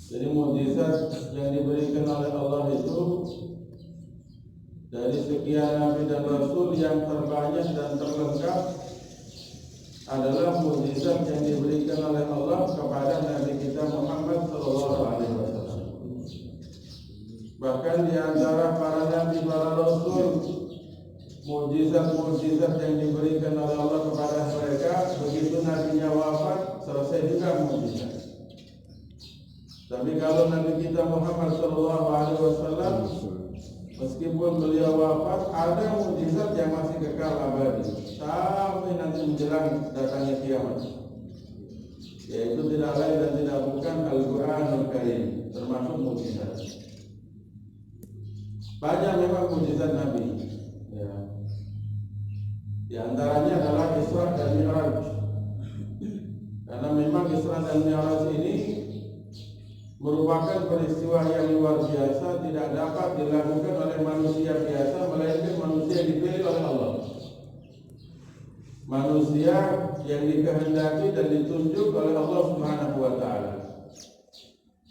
Jadi mukjizat yang diberikan oleh Allah itu dari sekian nabi dan rasul yang terbanyak dan terlengkap adalah mukjizat yang diberikan oleh Allah kepada Nabi kita Muhammad sallallahu alaihi wasallam. Bahkan di antara para nabi, para rasul, mukjizat-mukjizat yang diberikan oleh Allah kepada mereka, begitu nabinya wafat selesai juga mukjizat. Tapi kalau Nabi kita Muhammad sallallahu alaihi wasallam, meskipun beliau wafat, ada mukjizat yang masih kekal abadi sampai nanti menjelang datangnya kiamat. Yaitu tidak lain dan tidak bukan Al-Qur'anul Karim, termasuk mukjizat. Banyak memang mukjizat Nabi. Ya. Di antaranya adalah Isra dan Mi'raj. Karena memang Isra dan Mi'raj ini merupakan peristiwa yang luar biasa, tidak dapat dilakukan oleh manusia biasa, melainkan manusia yang dipilih oleh Allah. Manusia yang dikehendaki dan ditunjuk oleh Allah Subhanahu wa taala.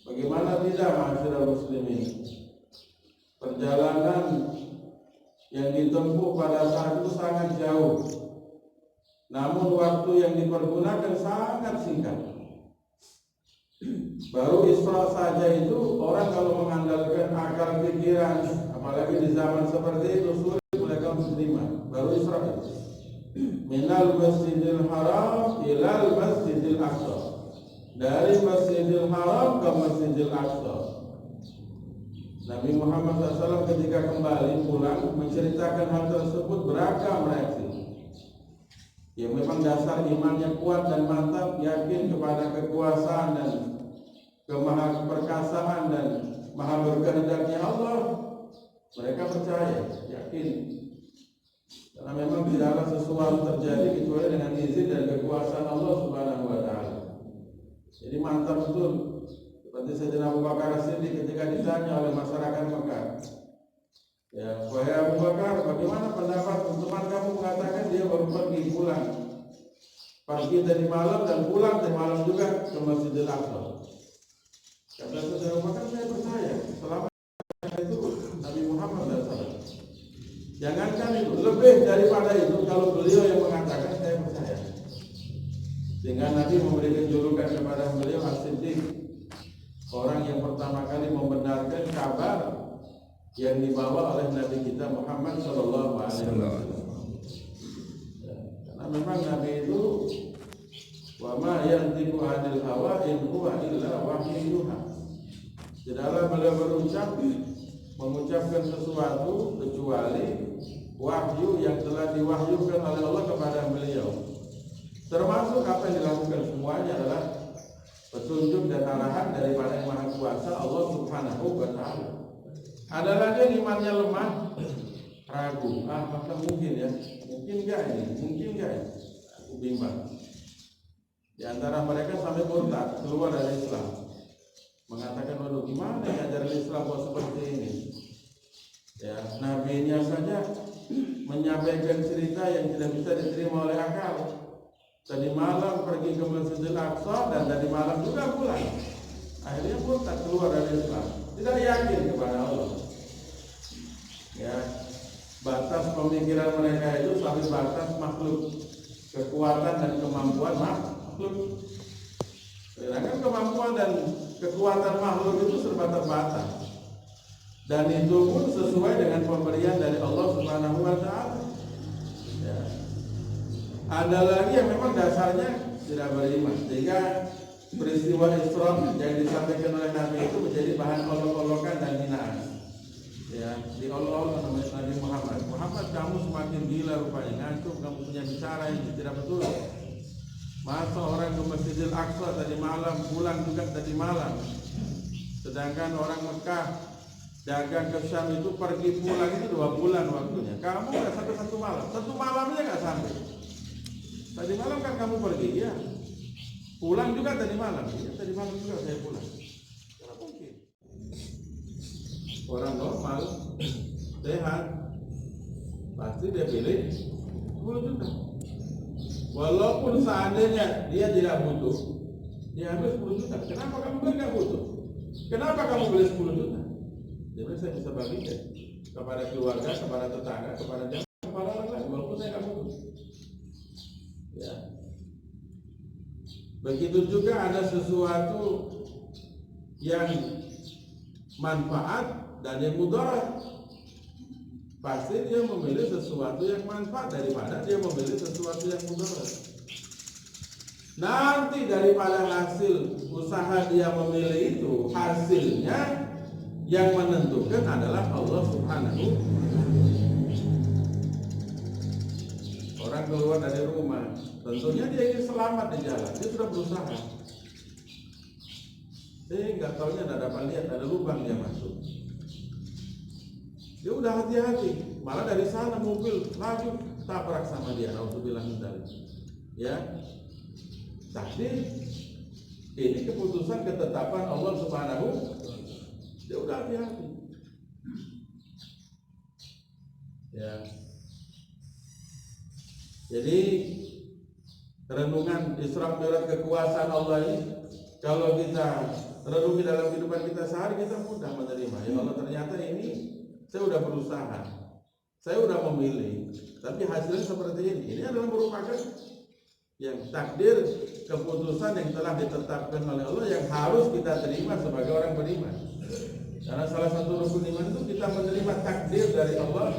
Bagaimana tidak, ma'asyiral muslimin? Perjalanan yang ditempuh pada saat itu sangat jauh. Namun waktu yang dipergunakan sangat singkat. Baru Isra saja itu orang kalau mengandalkan akal pikiran, apalagi di zaman seperti itu, sulit mereka menerima. Baru Isra itu minal masjidil haram ilal masjidil aqsa, dari masjidil haram ke masjidil aqsa. Nabi Muhammad SAW ketika kembali pulang menceritakan hal tersebut beragam reaksi. Ya memang dasar imannya kuat dan mantap, yakin kepada kekuasaan dan kemaha perkasaan dan maha berkehendaknya Allah. Mereka percaya, yakin. Karena memang tidaklah sesuatu terjadi kecuali dengan izin dan kekuasaan Allah Subhanahu wa taala. Jadi mantap betul. Seperti Sayyidina Abu Bakar As-Siddiq ketika ditanya oleh masyarakat Mekah, ya, wahai Abu Bakar, bagaimana pendapat teman kamu mengatakan dia baru pergi pulang, pergi dari malam dan pulang dari malam juga ke Masjidil Aqsa? Kata Sayyidina Abu Bakar, saya percaya selama itu Nabi Muhammad SAW. Jangankan itu, lebih daripada itu, kalau beliau yang mengatakan, saya percaya. Sehingga Nabi memberikan julukan kepada beliau As-Siddiq, orang yang pertama kali membenarkan kabar yang dibawa oleh Nabi kita Muhammad sallallahu alaihi wasallam. Karena memang Nabi itu wa ma yantiqu 'anil hawa in huwa illa wahyun yuha. Tidaklah beliau mengucapkan sesuatu kecuali wahyu yang telah diwahyukan oleh Allah kepada beliau. Termasuk apa yang dilakukan semuanya adalah petunjuk dan arahan daripada Yang Maha Kuasa Allah Subhanahu wa taala. Ada lagi yang imannya lemah, ragu. Apakah mungkin ya? Mungkin enggak ini? Mungkin enggak ini? Aku bimbang. Di antara mereka sampai murtad, keluar dari Islam. Mengatakan, waduh gimana ya ajaran Islam kok seperti ini? Ya, nabinya saja menyampaikan cerita yang tidak bisa diterima oleh akal. Tadi malam pergi ke Masjidil Aqsa dan tadi malam juga pulang. Akhirnya murtad, keluar dari Islam. Tidak yakin kepada Allah. Ya, batas pemikiran mereka itu sampai batas makhluk, kekuatan dan kemampuan makhluk. Sedangkan kemampuan dan kekuatan makhluk itu serba terbatas. Dan itu pun sesuai dengan pemberian dari Allah Subhanahu wa taala. Ya. Ada lagi yang memang dasarnya tidak beriman, sehingga peristiwa Isra yang disampaikan oleh Nabi itu menjadi bahan olok-olokan dan hinaan. Ya, diolok-olok oleh Nabi Muhammad. Muhammad, kamu semakin gila rupanya, ngantuk, kamu punya bicara yang tidak betul. Masa orang ke Masjidil Aqsa tadi malam, pulang juga tadi malam. Sedangkan orang Mekah dagang ke Syam itu pergi pulang itu 2 bulan waktunya. Kamu nggak sampai 1 malam, 1 malamnya nggak sampai. Tadi malam kan kamu pergi, ya. Pulang juga tadi malam, ya. Tadi malam juga saya pulang. Tidak mungkin. Orang normal, sehat, pasti dia pilih 10 juta. Walaupun seandainya dia tidak butuh, Dia ambil 10 juta. Kenapa kamu beli? Nggak butuh. Kenapa kamu beli 10 juta? Dia bilang saya bisa bagikan kepada keluarga, kepada tetangga, kepada jamaah, kepada orang lain, walaupun saya nggak butuh. Ya. Begitu juga ada sesuatu yang manfaat dan yang mudarat. Pasti dia memilih sesuatu yang manfaat daripada dia memilih sesuatu yang mudarat. Nanti daripada hasil usaha dia memilih itu, hasilnya yang menentukan adalah Allah Subhanahu. Orang keluar dari rumah, tentunya dia ingin selamat di jalan. Dia sudah berusaha. Nggak taunya nggak dapat lihat ada lubang dia masuk. Dia udah hati-hati, malah dari sana mobil laju tabrak sama dia. Alhamdulillah minta. Ya, tapi ini keputusan ketetapan Allah Subhanahu. Dia udah hati-hati. Ya. Jadi renungan Isra Mi'raj kekuasaan Allah ini, kalau kita renungi dalam kehidupan kita sehari, kita mudah menerima. Ya Allah, ternyata ini saya udah berusaha, saya udah memilih, tapi hasilnya seperti ini. Ini adalah merupakan yang takdir, keputusan yang telah ditetapkan oleh Allah yang harus kita terima sebagai orang beriman. Karena salah satu rukun iman itu kita menerima takdir dari Allah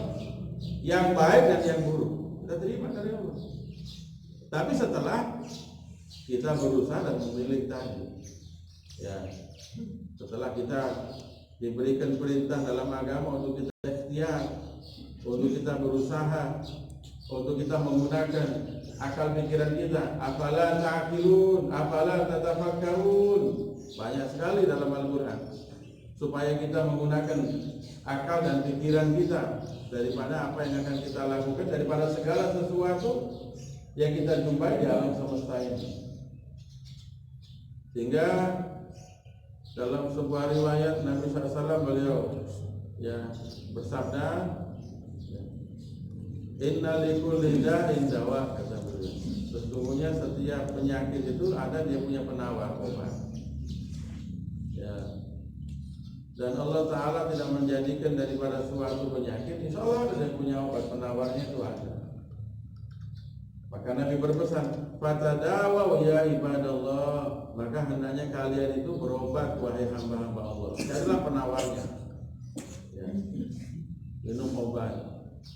yang baik dan yang buruk. Kita terima dari Allah. Tapi setelah kita berusaha dan memilih tadi, ya, setelah kita diberikan perintah dalam agama untuk kita ikhtiar, untuk kita berusaha, untuk kita menggunakan akal pikiran kita. Afala ta'qilun, afala tatafakkarun. Banyak sekali dalam Al-Quran supaya kita menggunakan akal dan pikiran kita daripada apa yang akan kita lakukan, daripada segala sesuatu yang kita jumpai di alam semesta ini. Sehingga dalam sebuah riwayat Nabi SAW beliau ya bersabda, Inna likulli da'in dawa, kata beliau. Sesungguhnya setiap penyakit itu ada dia punya penawar obat. Ya. Dan Allah Ta'ala tidak menjadikan daripada suatu penyakit, insya Allah ada yang punya obat penawarnya itu ada. Maka Nabi berpesan, fatadawaw ya ibadallah, maka hendaknya kalian itu berobat wahai hamba-hamba Allah. Carilah penawarnya. Ya. Minum obat,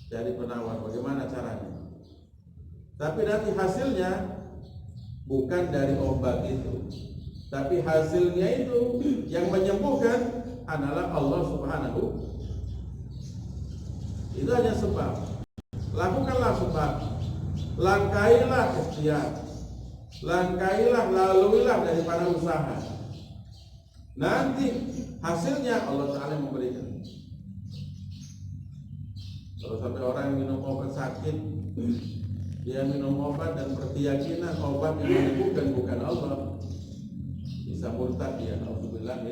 cari penawar. Bagaimana caranya? Tapi nanti hasilnya bukan dari obat itu, tapi hasilnya itu yang menyembuhkan adalah Allah Subhanahu. Itu hanya sebab. Lakukanlah sebab. Langkailah ikhtiar, langkailah, laluilah daripada usaha. Nanti hasilnya Allah Ta'ala memberikan. Kalau sampai orang minum obat sakit, dia minum obat dan berkeyakinan obat yang menyembuhkan bukan Allah, bisa murtad dia. Alhamdulillah.